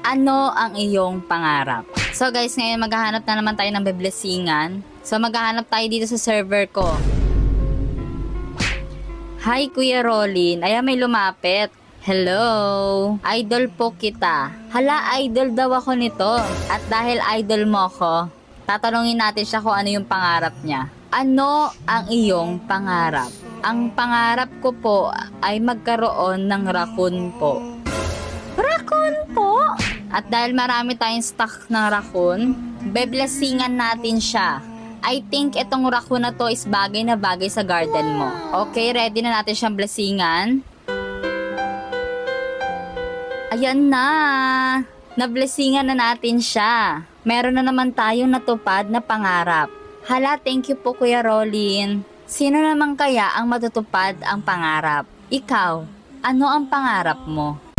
Ano ang iyong pangarap? So guys, ngayon maghahanap na naman tayo ng beblesingan. So maghahanap tayo dito sa server ko. Hi Kuya Rolin, ayan may lumapit. Hello, idol po kita. Hala, idol daw ako nito. At dahil idol mo ako, tatanungin natin siya kung ano yung pangarap niya. Ano ang iyong pangarap? Ang pangarap ko po ay magkaroon ng raccoon po. Raccoon po? At dahil marami tayong stock ng raccoon, beblesingan natin siya. I think itong raccoon na to is bagay na bagay sa garden mo. Okay, ready na natin siyang blessingan. Ayan na! Nablessingan na natin siya. Meron na naman tayong natupad na pangarap. Hala, thank you po Kuya Rolin. Sino naman kaya ang matutupad ang pangarap? Ikaw, ano ang pangarap mo?